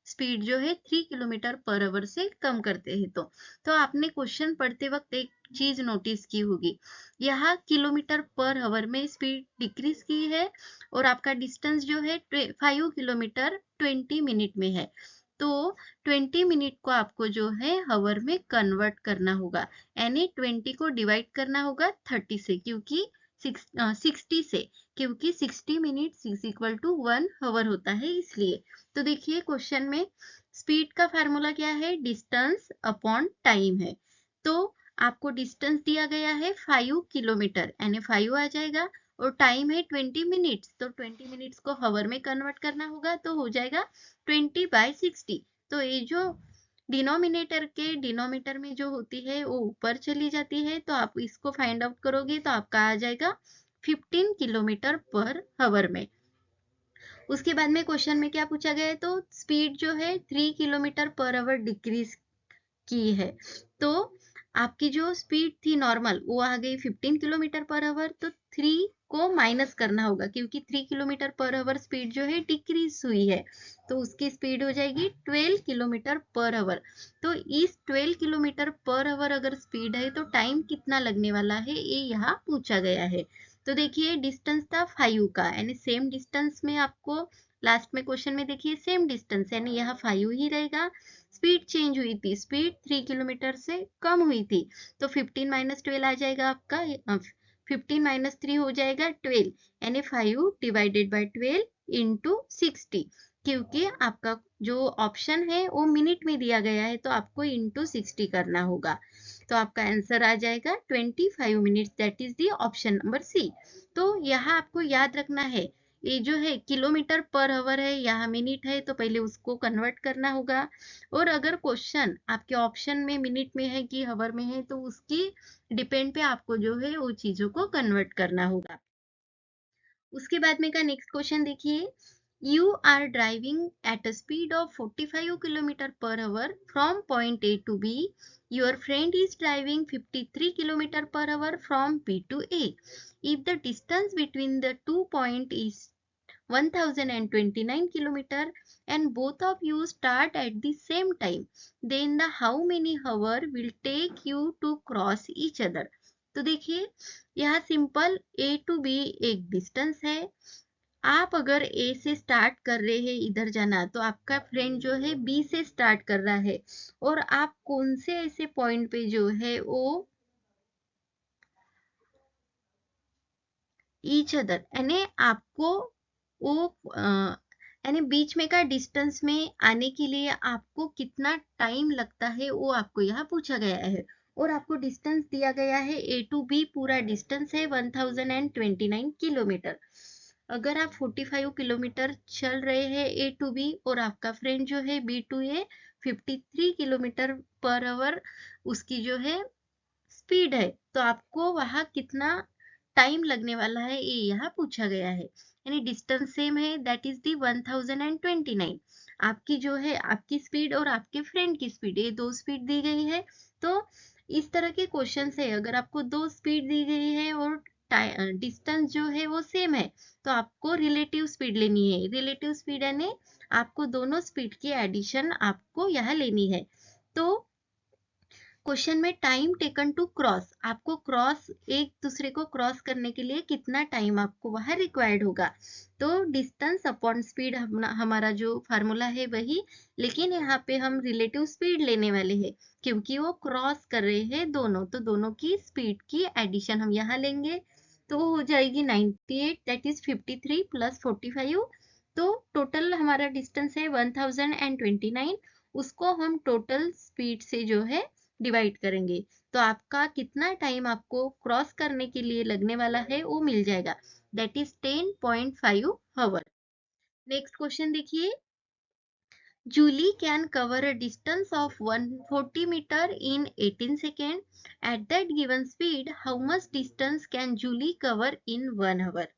स्पीड जो है 3 किलोमीटर पर आवर से कम करते हैं तो आपने क्वेश्चन पढ़ते वक्त एक चीज नोटिस की होगी, यहाँ किलोमीटर पर आवर में स्पीड डिक्रीज की है और आपका डिस्टेंस जो है 5 किलोमीटर 20 मिनट में है। तो 20 मिनट को आपको जो है आवर में कन्वर्ट करना होगा, यानी 20 को डिवाइड करना होगा 30 से, क्योंकि 60 से, क्योंकि 60 minute is equal to 1 hour होता है इसलिए। तो देखिए क्वेश्चन में स्पीड का फार्मूला क्या है, डिस्टेंस अपॉन टाइम है। तो आपको डिस्टेंस दिया गया है 5 किलोमीटर यानी 5 आ जाएगा और टाइम है 20 मिनट्स, तो 20 मिनट्स को हावर में कन्वर्ट करना होगा तो हो जाएगा 20/60। तो ये जो डिनोमिनेटर के डिनोमीटर में जो होती है वो ऊपर चली जाती है, तो आप इसको फाइंड आउट करोगे तो आपका आ जाएगा 15 किलोमीटर पर आवर में। उसके बाद में क्वेश्चन में क्या पूछा गया है, तो स्पीड जो है 3 किलोमीटर पर आवर डिक्रीज की है। तो आपकी जो स्पीड थी नॉर्मल वो आ गई 15 किलोमीटर पर आवर, तो 3 को माइनस करना होगा क्योंकि 3 किलोमीटर पर आवर स्पीड जो है डिक्रीज हुई है, तो उसकी स्पीड हो जाएगी 12 किलोमीटर पर आवर। तो इस 12 किलोमीटर पर आवर अगर स्पीड है तो टाइम कितना लगने वाला है ये यहाँ पूछा गया है। तो देखिए डिस्टेंस था 5 का, यानी सेम डिस्टेंस में आपको लास्ट में क्वेश्चन में देखिए सेम डिस्टेंस यानी यहाँ 5 ही रहेगा। स्पीड चेंज हुई थी, स्पीड 3 किलोमीटर से कम हुई थी, तो 15 माइनस 12 आ जाएगा आपका, 15 माइनस 3 हो जाएगा 12, यानी 5 डिवाइडेड बाई 12 इंटू 60, क्योंकि आपका जो ऑप्शन है वो मिनट में दिया गया है तो आपको इंटू 60 करना होगा। तो आपका आंसर आ जाएगा 25 minutes, that is the option number C. तो यहाँ आपको याद रखना है, ये जो है किलोमीटर पर आवर है, यहाँ मिनट है, तो पहले उसको कन्वर्ट करना होगा। और अगर क्वेश्चन आपके ऑप्शन में मिनट में है कि आवर में है तो उसकी डिपेंड पे आपको जो है वो चीजों को कन्वर्ट करना होगा। उसके बाद में का नेक्स्ट क्वेश्चन देखिए, you are driving at a speed of 45 kilometre per hour from point A to B, your friend is driving 53 kilometre per hour from B to A. If the distance between the two point is 1029 kilometer and both of you start at the same time, then the how many hour will take you to cross each other। तो देखिए यहाँ simple A to B एक distance है, आप अगर A से start कर रहे हैं इधर जाना तो आपका फ्रेंड जो है B से स्टार्ट कर रहा है, और आप कौन से ऐसे पॉइंट पे जो है वो ईच अदर यानी आपको वो यानी बीच में का डिस्टेंस में आने के लिए आपको कितना टाइम लगता है वो आपको यहाँ पूछा गया है। और आपको डिस्टेंस दिया गया है A to B, पूरा डिस्टेंस है 1029 किलोमीटर। अगर आप 45 किलोमीटर चल रहे हैं ए टू बी और आपका फ्रेंड जो है B to A 53 kilometre per hour उसकी जो है स्पीड है, तो आपको वहां कितना टाइम लगने वाला है ये यहाँ पूछा गया है। यानी डिस्टेंस सेम है, दैट इज दी 1029। आपकी जो है आपकी स्पीड और आपके फ्रेंड की स्पीड, ये दो स्पीड दी गई है। तो इस तरह के क्वेश्चन है, अगर आपको दो स्पीड दी गई है और डिस्टेंस जो है वो सेम है, तो आपको रिलेटिव स्पीड लेनी है। रिलेटिव स्पीड यानी आपको दोनों स्पीड की एडिशन आपको यहाँ लेनी है। तो क्वेश्चन में टाइम टेकन टू क्रॉस, आपको क्रॉस एक दूसरे को क्रॉस करने के लिए कितना टाइम आपको वहां रिक्वायर्ड होगा। तो डिस्टेंस अपॉन स्पीड हमारा जो फार्मूला है वही, लेकिन यहाँ पे हम रिलेटिव स्पीड लेने वाले हैं क्योंकि वो क्रॉस कर रहे हैं दोनों, तो दोनों की स्पीड की एडिशन हम यहाँ लेंगे। तो हो जाएगी 98, दैट इज 53 प्लस 45। तो टोटल हमारा डिस्टेंस है 1029, उसको हम टोटल स्पीड से जो है डिवाइड करेंगे, तो आपका कितना टाइम आपको क्रॉस करने के लिए लगने वाला है वो मिल जाएगा, that is 10.5 hour. Next question देखिए, Julie can cover a distance of 140 metre in 18 second, at that given speed how much distance can Julie cover in 1 hour.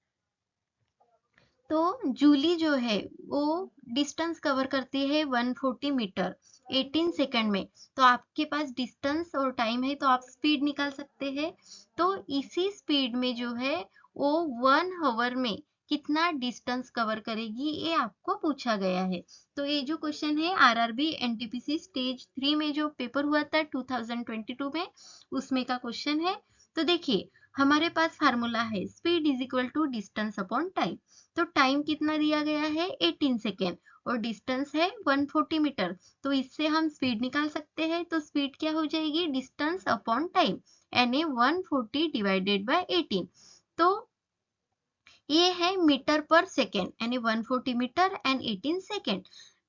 तो जूली जो है वो डिस्टेंस कवर करती है 140 मीटर 18 सेकंड में। तो आपके पास डिस्टेंस और टाइम है तो आप स्पीड निकाल सकते हैं। तो इसी स्पीड में जो है वो 1 आवर में कितना डिस्टेंस कवर करेगी ये आपको पूछा गया है। तो ये जो क्वेश्चन है आरआरबी एनटीपीसी स्टेज 3 में जो पेपर हुआ था 2022 में, उसमें का क्वेश्चन है। तो देखिए हमारे पास फार्मूला है speed is equal to distance upon time. तो टाइम कितना दिया गया है 18 सेकेंड और डिस्टेंस है 140 मीटर, तो इससे हम स्पीड निकाल सकते हैं। तो स्पीड क्या हो जाएगी डिस्टेंस अपॉन टाइम, यानी 140 डिवाइडेड बाय 18। तो ये है मीटर पर सेकेंड, यानी 140 metre and 18 second.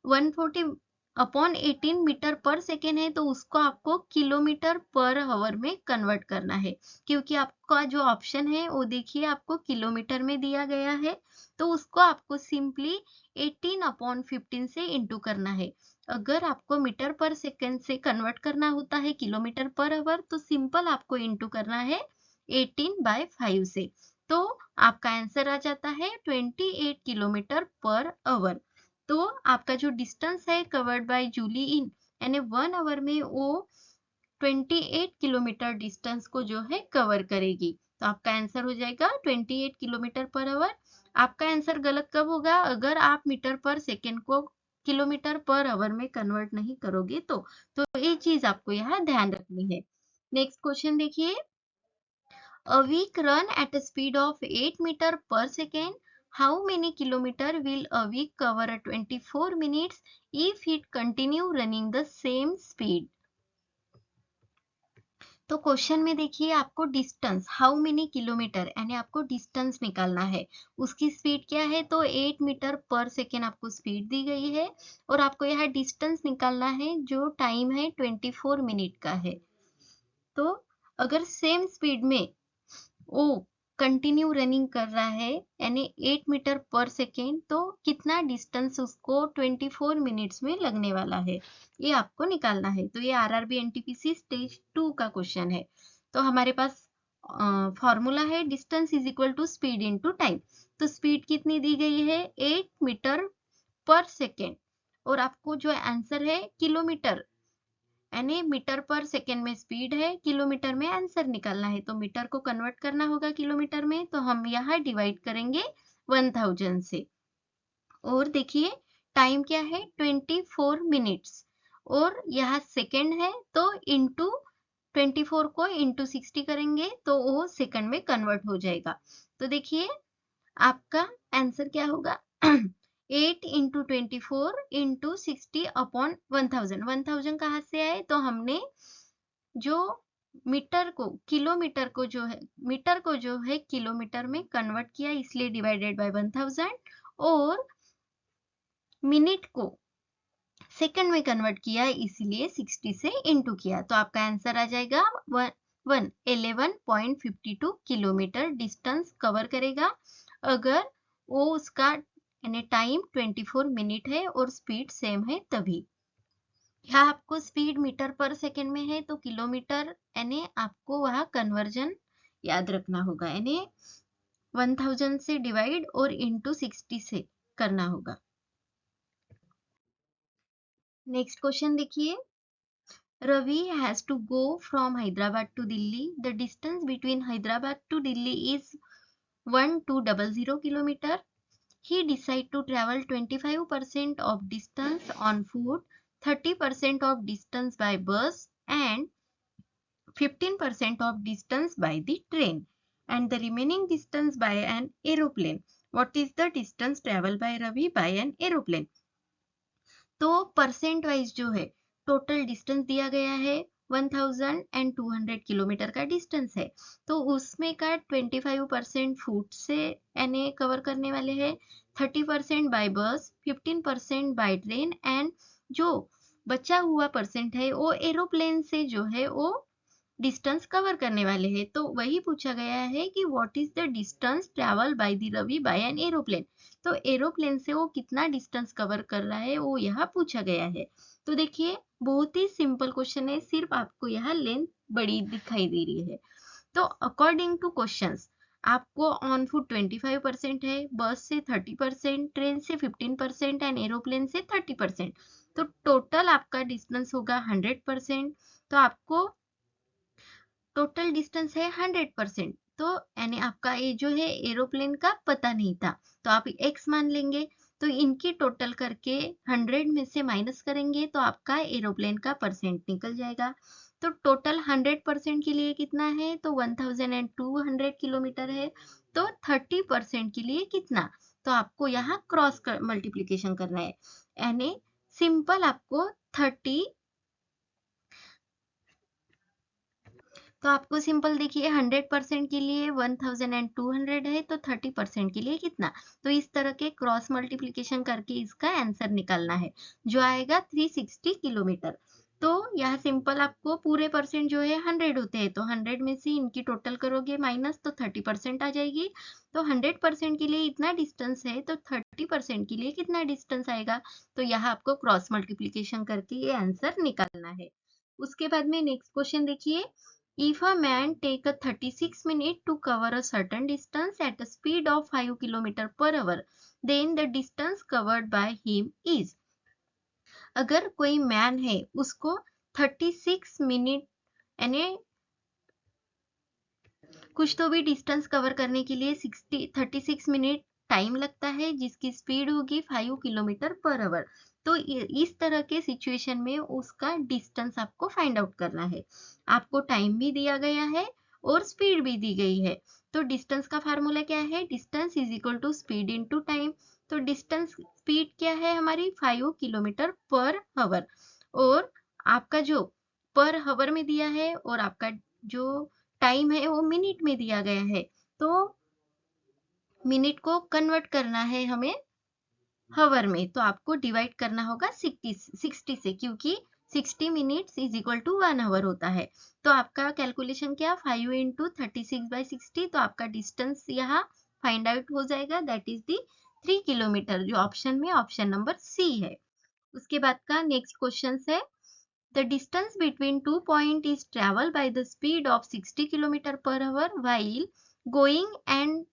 140 upon 18 metre per second है, तो उसको आपको किलोमीटर पर आवर में कन्वर्ट करना है, क्योंकि आपका जो ऑप्शन है वो देखिए आपको किलोमीटर में दिया गया है। तो उसको आपको सिंपली 18 अपॉन 15 से इंटू करना है। अगर आपको मीटर पर सेकेंड से कन्वर्ट करना होता है किलोमीटर पर आवर, तो सिंपल आपको इंटू करना है 18/5 से। तो आपका आंसर आ जाता है 28 किलोमीटर पर आवर। तो आपका जो डिस्टेंस है कवर्ड बाय जूली इन, यानी 1 आवर में वो 28 किलोमीटर डिस्टेंस को जो है कवर करेगी। तो आपका आंसर हो जाएगा 28 किलोमीटर पर आवर। आपका आंसर गलत कब होगा, अगर आप मीटर पर सेकेंड को किलोमीटर पर आवर में कन्वर्ट नहीं करोगे तो ये चीज आपको यहाँ ध्यान रखनी है। नेक्स्ट क्वेश्चन देखिए, a week run at a speed of 8 meter per second. How many kilometer will a week cover at 24 minutes if it continue running the same speed? तो क्वेश्चन में देखिए आपको डिस्टेंस हाउ मेनी किलोमीटर यानी आपको distance निकालना है, उसकी speed क्या है, तो 8 मीटर पर सेकेंड आपको स्पीड दी गई है और आपको यहाँ डिस्टेंस निकालना है जो टाइम है 24 मिनट का है। तो अगर सेम स्पीड में ओ कंटिन्यू रनिंग कर रहा है यानी 8 मीटर पर सेकेंड, तो कितना डिस्टेंस उसको 24 मिनट्स में लगने वाला है ये आपको निकालना है। तो ये आरआरबी एनटीपीसी स्टेज 2 का क्वेश्चन है। तो हमारे पास फॉर्मूला है distance is equal to speed into time. तो स्पीड कितनी दी गई है 8 मीटर पर सेकेंड और आपको जो आंसर है किलोमीटर यानी मीटर पर सेकेंड में स्पीड है, किलोमीटर में आंसर निकालना है, तो मीटर को कन्वर्ट करना होगा किलोमीटर में, तो हम यहाँ डिवाइड करेंगे 1000 से। और देखिए टाइम क्या है 24 मिनट्स और यहाँ सेकेंड है, तो इंटू 24 को इंटू 60 करेंगे तो वो सेकंड में कन्वर्ट हो जाएगा। तो देखिए आपका आंसर क्या होगा 8 इंटू 24 इंटू 60 अपॉन 1000। 1000 कहाँ से आए, तो हमने जो मीटर को किलोमीटर को जो है मीटर को जो है किलोमीटर में कन्वर्ट किया इसलिए डिवाइडेड बाय 1000 और मिनट को सेकंड में कन्वर्ट किया इसलिए 60 से इंटू किया। तो आपका आंसर आ जाएगा 11.52 किलोमीटर डिस्टेंस कवर करेगा अगर वो उसका यानी टाइम 24 मिनट है और स्पीड सेम है तभी। यहाँ आपको स्पीड मीटर पर सेकेंड में है तो किलोमीटर यानी आपको वहाँ कन्वर्जन याद रखना होगा, यानी 1000 से डिवाइड और इंटू 60 से करना होगा। नेक्स्ट क्वेश्चन देखिए, Ravi has to go from Hyderabad to Delhi. The distance between Hyderabad to Delhi is 1200 kilometer. He decided to travel 25% of distance on foot, 30% of distance by bus, and 15% of distance by the train, and the remaining distance by an aeroplane. What is the distance traveled by Ravi by an aeroplane? तो percent wise जो है total distance दिया गया है 1200 kilometre का distance है, तो उसमें का 25% फुट से यानी कवर करने वाले हैं, 30% बाय बस, 15% बाय ट्रेन, एंड जो बचा हुआ परसेंट है वो एरोप्लेन से जो है वो डिस्टेंस कवर करने वाले हैं। तो वही पूछा गया है कि what is the distance travel by the Ravi by an aeroplane. तो एरोप्लेन से वो कितना डिस्टेंस कवर कर रहा है वो यहाँ पूछा गया है। तो देखिए बहुत ही सिंपल क्वेश्चन है, सिर्फ आपको यहाँ लेंथ बड़ी दिखाई दे रही है। तो अकॉर्डिंग टू क्वेश्चंस आपको ऑन फुट 25% है, बस से 30%, ट्रेन से 15% एंड एरोप्लेन से 30%। तो टोटल आपका डिस्टेंस होगा 100%। तो आपको टोटल डिस्टेंस है 100%। तो यानी आपका ये जो है एरोप्लेन का पता नहीं था, तो आप x मान लेंगे। तो इनकी टोटल करके 100 में से माइनस करेंगे तो आपका एरोप्लेन का परसेंट निकल जाएगा। तो टोटल 100% के लिए कितना है, तो 1200 किलोमीटर है। तो 30% के लिए कितना, तो आपको यहाँ क्रॉस मल्टीप्लीकेशन करना है, यानी सिंपल आपको 30, तो आपको सिंपल देखिए 100% के लिए 1200 है, तो 30% के लिए कितना, तो इस तरह के क्रॉस मल्टीप्लिकेशन करके इसका आंसर निकालना है जो आएगा 360 किलोमीटर। तो यहाँ सिंपल आपको पूरे परसेंट जो है 100 होते हैं, तो 100 में से इनकी टोटल करोगे माइनस तो 30% आ जाएगी। तो 100% के लिए इतना डिस्टेंस है तो 30% के लिए कितना डिस्टेंस आएगा, तो यहाँ आपको क्रॉस मल्टीप्लिकेशन करके ये आंसर निकालना है। उसके बाद में नेक्स्ट क्वेश्चन देखिए, if a man take a 36 minutes to cover a certain distance at a speed of 5 km per hour, then the distance covered by him is। अगर कोई मैन है उसको 36 मिनट यानी कुछ तो भी डिस्टेंस कवर करने के लिए 36 मिनट टाइम लगता है, जिसकी स्पीड होगी 5 किलोमीटर पर आवर। तो इस तरह के सिचुएशन में उसका डिस्टेंस आपको फाइंड आउट करना है। आपको टाइम भी दिया गया है और स्पीड भी दी गई है। तो डिस्टेंस का फार्मूला क्या है, distance is equal to speed into time. तो डिस्टेंस स्पीड क्या है हमारी 5 किलोमीटर पर आवर, और आपका जो पर आवर में दिया है और आपका जो टाइम है वो मिनट में दिया गया है। तो मिनट को कन्वर्ट करना है हमें हवर में, तो आपको डिवाइड करना होगा 60 से, क्योंकि 60 minutes is equal to 1 hour होता है। तो आपका कैलकुलेशन क्या, 5 इंटू 36/60, तो आपका डिस्टेंस यहाँ फाइंड आउट हो जाएगा, दैट इज दी 3 किलोमीटर, जो ऑप्शन में ऑप्शन नंबर सी है। उसके बाद का नेक्स्ट क्वेश्चन है, the distance between 2 points is traveled by the speed of 60 km per hour while going and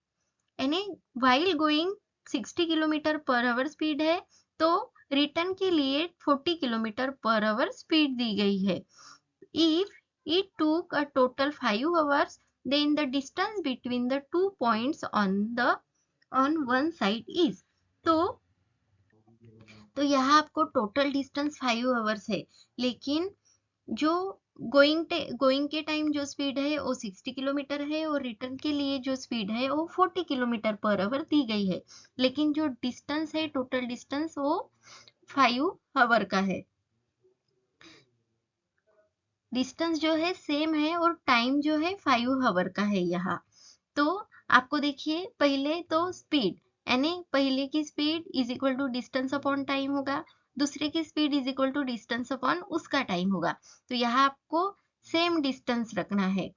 यानी while going 60 km per hour speed है, तो रिटर्न के लिए 40 km per hour स्पीड दी गई है। If it took a total 5 hours, then the distance between the 2 points on one side is। तो यहाँ आपको टोटल डिस्टेंस 5 आवर्स है, लेकिन जो गोइंग के टाइम जो स्पीड है वो 60 किलोमीटर है और रिटर्न के लिए जो स्पीड है वो 40 किलोमीटर पर आवर दी गई है, लेकिन जो डिस्टेंस है टोटल डिस्टेंस वो 5 आवर का है। डिस्टेंस जो है सेम है और टाइम जो है 5 आवर का है यहाँ। तो आपको देखिए पहले तो स्पीड यानी पहले की speed is equal to distance upon time होगा, दूसरे की speed is equal to distance upon उसका टाइम होगा। तो यहाँ आपको सेम डिस्टेंस रखना है,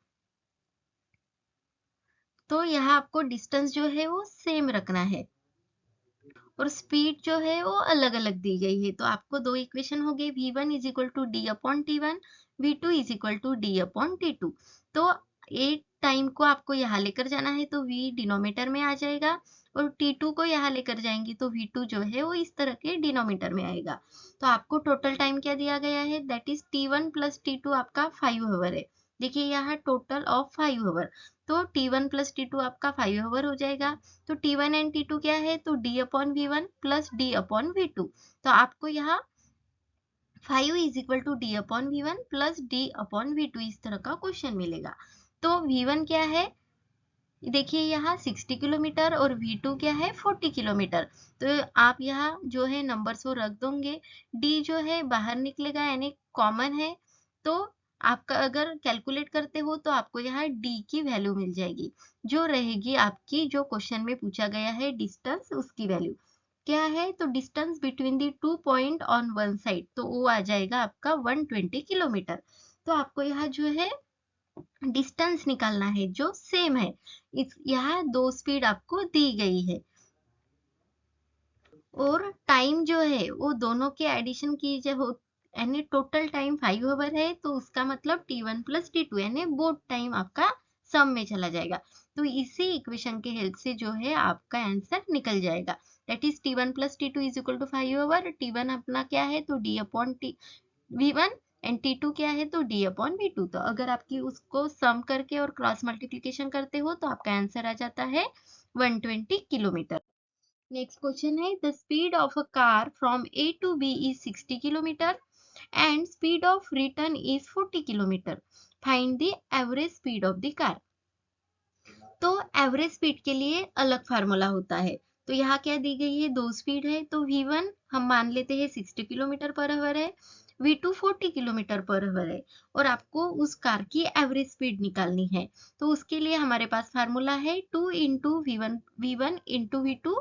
तो यहाँ आपको डिस्टेंस जो है वो सेम रखना है। और स्पीड जो है वो अलग अलग दी गई है। तो आपको दो इक्वेशन हो गई, v1 is equal to D upon t1, v2 is equal to D upon t2। तो ए टाइम को आपको यहाँ लेकर जाना है तो v डिनोमीटर में आ जाएगा, और t2 को यहाँ लेकर जाएंगे तो v2 जो है वो इस तरह के डिनोमीटर में आएगा। तो आपको टोटल टाइम क्या दिया गया है, that is t1 plus t2 आपका 5 आवर है। देखिए यहाँ टोटल ऑफ 5 आवर, तो t1 प्लस t2 आपका 5 आवर हो जाएगा। तो t1 एंड t2 क्या है, तो d upon v1 plus d upon v2। तो आपको यहाँ 5 is equal to D upon v1 plus d upon v2 इस तरह का क्वेश्चन मिलेगा। तो v1 क्या है, देखिए यहाँ 60 किलोमीटर, और v2 क्या है 40 किलोमीटर। तो आप यहाँ जो है नंबर्स वो रख दोगे, d जो है बाहर निकलेगा यानी कॉमन है। तो आपका अगर कैलकुलेट करते हो तो आपको यहाँ d की वैल्यू मिल जाएगी, जो रहेगी आपकी जो क्वेश्चन में पूछा गया है डिस्टेंस, उसकी वैल्यू क्या है। तो distance between the 2 point on one side, तो वो आ जाएगा आपका 120 किलोमीटर। तो आपको यहाँ जो है डिस्टेंस निकालना है जो सेम है। यहाँ दो स्पीड आपको दी गई है, और टाइम जो है वो दोनों के एडिशन की जो हो, यानी टोटल टाइम 5 आवर है, तो उसका मतलब t1 प्लस t2 यानी बोथ टाइम आपका सम में चला जाएगा। तो इसी इक्वेशन के हेल्प से जो है आपका आंसर निकल जाएगा, that is t1 plus t2 is equal to 5 hour. t1 अपना क्या है, तो d upon T v1, and t2 क्या है, तो d अपॉन v2। तो अगर आपकी उसको सम करके और क्रॉस मल्टीप्लिकेशन करते हो तो आपका आंसर आ जाता है 120 किलोमीटर। नेक्स्ट क्वेश्चन है, the speed of a car from A to B is 60 kilometre and speed of return is 40 kilometre, find the average speed of the car. तो एवरेज स्पीड के लिए अलग फार्मूला होता है। तो यहाँ क्या दी गई है, दो स्पीड है, तो v1 हम मान लेते हैं 60 किलोमीटर पर आवर है, v2 40 किलोमीटर पर आवर है, और आपको उस कार की एवरेज स्पीड निकालनी है। तो उसके लिए हमारे पास फार्मूला है 2 into v one into v2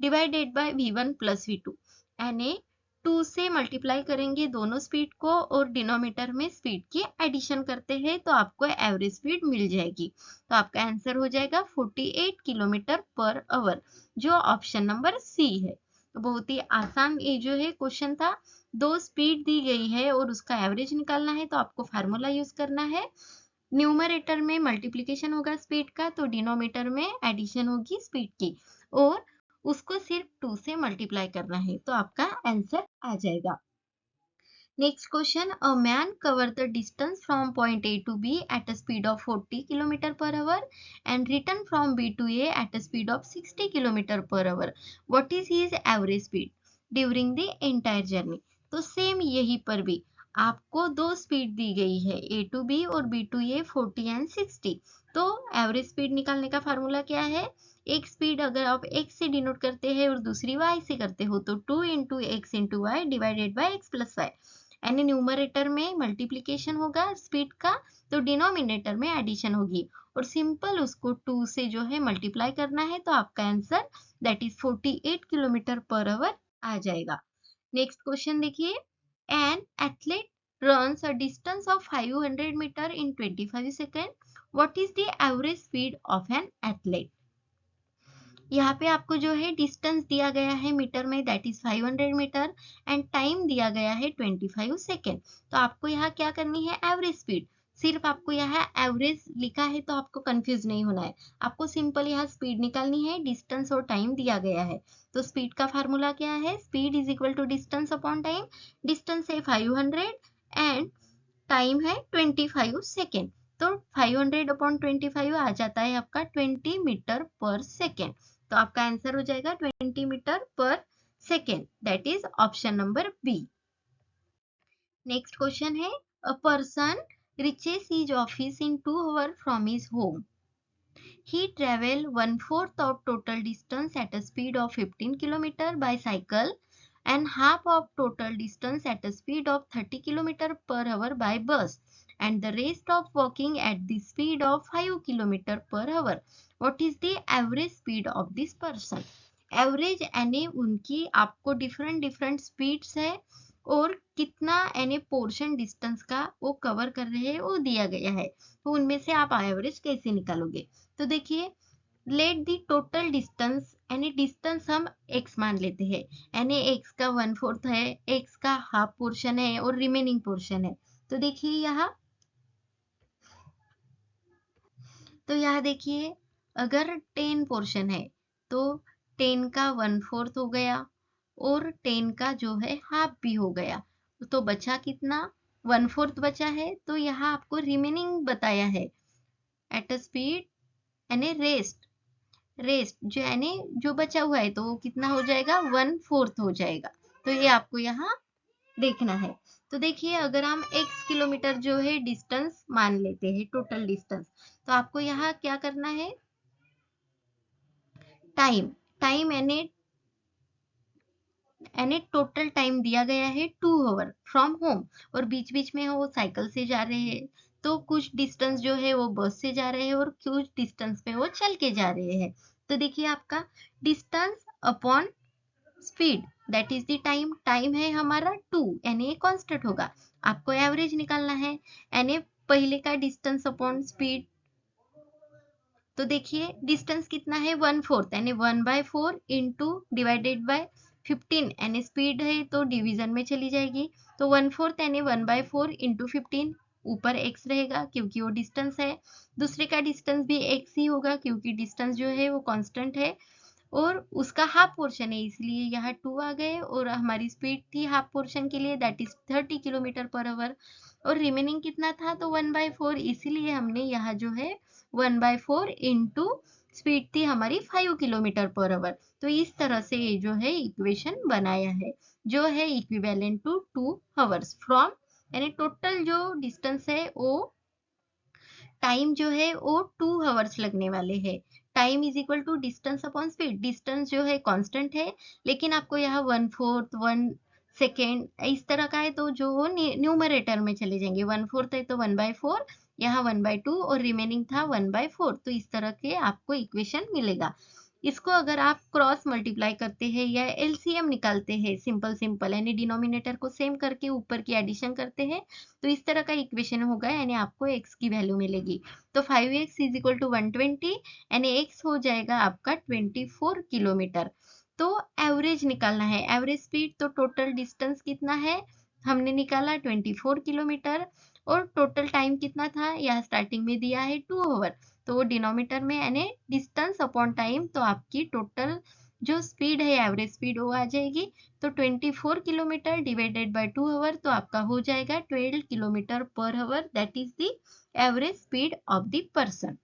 divided by v1 plus v2, यानी 2 से मल्टीप्लाई करेंगे दोनों स्पीड को, और डिनोमीटर में स्पीड की एडिशन करते हैं तो आपको एवरेज स्पीड मिल जाएगी। तो आपका आंसर हो जाएगा 48 किलोमीटर पर आवर, जो ऑप्शन नंबर सी है। तो बहुत ही आसान ये जो है क्वेश्चन था, दो स्पीड दी गई है और उसका एवरेज निकालना है, तो आपको फार्मूला यूज करना है। न्यूमरेटर में मल्टीप्लिकेशन होगा स्पीड का, तो डिनोमीटर में एडिशन होगी स्पीड की, और उसको सिर्फ 2 से मल्टीप्लाई करना है, तो आपका आंसर आ जाएगा। Next question, a man cover the distance from point A to B at a speed of 40 kilometre per hour and return from B to A at a speed of 60 kilometre per hour, what is his average speed during the entire journey. तो same यही पर भी आपको दो speed दी गई है, A to B और बी टू ए 40 एंड 60। तो एवरेज स्पीड निकालने का फार्मूला क्या है, एक स्पीड अगर आप x से डिनोट करते हैं और दूसरी y से करते हो तो 2 into x into y divided by x plus y, यानी न्यूमरेटर में मल्टीप्लिकेशन होगा स्पीड का, तो डिनोमिनेटर में एडिशन होगी, और सिंपल उसको 2 से जो है मल्टीप्लाई करना है, तो आपका answer that is 48 kilometre per hour आ जाएगा। नेक्स्ट क्वेश्चन देखिए, an athlete runs a distance of 500 meter in 25 seconds. What is the average speed of an athlete? यहाँ पे आपको जो है डिस्टेंस दिया गया है मीटर में, that is 500 metre, and time दिया गया है 25 सेकेंड। तो आपको यहाँ क्या करनी है, एवरेज स्पीड। सिर्फ आपको यहाँ एवरेज लिखा है तो आपको कंफ्यूज नहीं होना है, आपको सिंपल यहाँ स्पीड निकालनी है, डिस्टेंस और टाइम दिया गया है। तो स्पीड का फार्मूला क्या है, speed is equal to distance upon time. Distance है 500 एंड टाइम है 25 सेकेंड, तो 500 अपॉन 25 आ जाता है आपका 20 मीटर पर सेकेंड। तो आपका आंसर हो जाएगा 20 metre per second, that is option number B. Next question है, a person reaches his office in 2 hours from his home. He travel 1/4 of total distance at a speed of 15 km by cycle and half of total distance at a speed of 30 km per hour by bus, and the rest of walking at the speed of 5 km per hour. What is the average speed of this person? Average यानी उनकी आपको different different speeds है, और कितना यानी portion distance का वो cover कर रहे हैं वो दिया गया है, तो उनमें से आप एवरेज कैसे निकालोगे। तो देखिए लेट दी टोटल डिस्टेंस, यानी डिस्टेंस हम x मान लेते हैं, यानी x का 1/4 है, x का हाफ पोर्शन है और रिमेनिंग पोर्शन है। तो देखिए यहाँ देखिए, अगर 10 पोर्शन है तो 10 का 1/4 हो गया और 10 का जो है हाफ भी हो गया, तो बचा कितना, 1/4 बचा है। तो यहाँ आपको रिमेनिंग बताया है एट अ स्पीड, यानी रेस्ट जो यानी जो बचा हुआ है, तो वो कितना हो जाएगा, 1/4 हो जाएगा। तो ये आपको यहाँ देखना है। तो देखिए, अगर हम x किलोमीटर जो है डिस्टेंस मान लेते हैं, टोटल डिस्टेंस, तो आपको यहाँ क्या करना है, टाइम टाइम यानी टोटल टाइम दिया गया है 2 आवर फ्रॉम होम, और बीच बीच में वो साइकिल से जा रहे हैं, तो कुछ डिस्टेंस जो है वो बस से जा रहे हैं और कुछ डिस्टेंस पे वो चल के जा रहे हैं। तो देखिए, आपका distance upon speed, that is the time, time है हमारा 2, यानी ये कांस्टेंट होगा। आपको एवरेज निकालना है, यानी पहले का डिस्टेंस अपॉन स्पीड। तो देखिए, डिस्टेंस कितना है, 1/4, यानी 1/4 इंटू डिवाइडेड बाय 15, यानी स्पीड है तो डिवीजन में चली जाएगी। तो 1/4 यानी 1/4 इंटू 15, ऊपर x रहेगा क्योंकि वो डिस्टेंस है, दूसरे का डिस्टेंस भी x ही होगा क्योंकि डिस्टेंस जो है वो कांस्टेंट है, और उसका हाफ पोर्शन है इसलिए यहाँ 2 आ गए, और हमारी स्पीड थी हाफ पोर्शन के लिए, that is 30 kilometre per hour, और रिमेनिंग कितना था, तो 1/4, इसीलिए हमने यहाँ जो है 1/4 इंटू स्पीड थी हमारी 5 किलोमीटर पर आवर। तो इस तरह से ये जो है इक्वेशन बनाया है, जो है इक्विवेलेंट टू 2 आवर्स फ्रॉम, यानी टोटल जो डिस्टेंस है वो, टाइम जो है वो 2 आवर्स लगने वाले हैं। Time is equal to distance upon speed, distance जो है कांस्टेंट है, लेकिन आपको यहाँ 1/4 1 सेकेंड इस तरह का है, तो जो वो न्यूमरेटर में चले जाएंगे, 1/4 है तो 1/4, यहाँ 1/2 और रिमेनिंग था 1/4, तो इस तरह के आपको इक्वेशन मिलेगा। इसको अगर आप क्रॉस मल्टीप्लाई करते हैं या एलसीएम निकालते हैं, सिंपल सिंपल, यानी डिनोमिनेटर को सेम करके ऊपर की एडिशन करते हैं, तो इस तरह का इक्वेशन होगा, यानी आपको x की वैल्यू मिलेगी। तो 5x इज इक्वल टू 120, यानी x हो जाएगा आपका 24 किलोमीटर। तो एवरेज निकालना है, एवरेज स्पीड, तो टोटल डिस्टेंस कितना है, हमने निकाला 24 किलोमीटर, और टोटल टाइम कितना था, यहाँ स्टार्टिंग में दिया है 2 आवर, तो वो डिनोमिनेटर में यानी डिस्टेंस अपॉन टाइम, तो आपकी टोटल जो स्पीड है, एवरेज स्पीड, वो आ जाएगी। तो 24 किलोमीटर डिवाइडेड बाय 2 आवर, तो आपका हो जाएगा 12 kilometre per hour, that is the average speed of the person.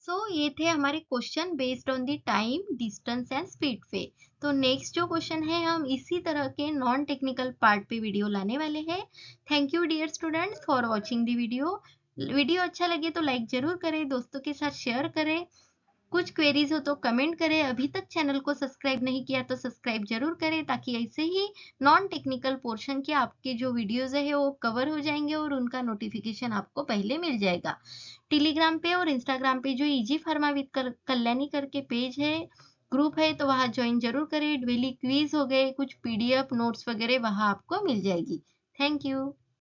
So ये थे हमारे question based on the time, distance and speed पे। तो नेक्स्ट जो क्वेश्चन है, हम इसी तरह के नॉन टेक्निकल पार्ट पे वीडियो लाने वाले हैं। Thank you dear students for watching the video. Video अच्छा लगे तो लाइक जरूर करें, दोस्तों के साथ शेयर करें, कुछ क्वेरीज हो तो कमेंट करें, अभी तक चैनल को सब्सक्राइब नहीं किया तो सब्सक्राइब जरूर करें, ताकि ऐसे ही नॉन टेक्निकल पोर्शन के आपके जो वीडियोस है वो कवर हो जाएंगे और उनका नोटिफिकेशन आपको पहले मिल जाएगा। टेलीग्राम पे और इंस्टाग्राम पे जो इजी फार्मा विद कल्याणी करके पेज है, ग्रुप है, तो वहाँ ज्वाइन जरूर करें। डेली क्विज हो गए, कुछ पीडीएफ नोट्स वगैरह वहाँ आपको मिल जाएगी। Thank you.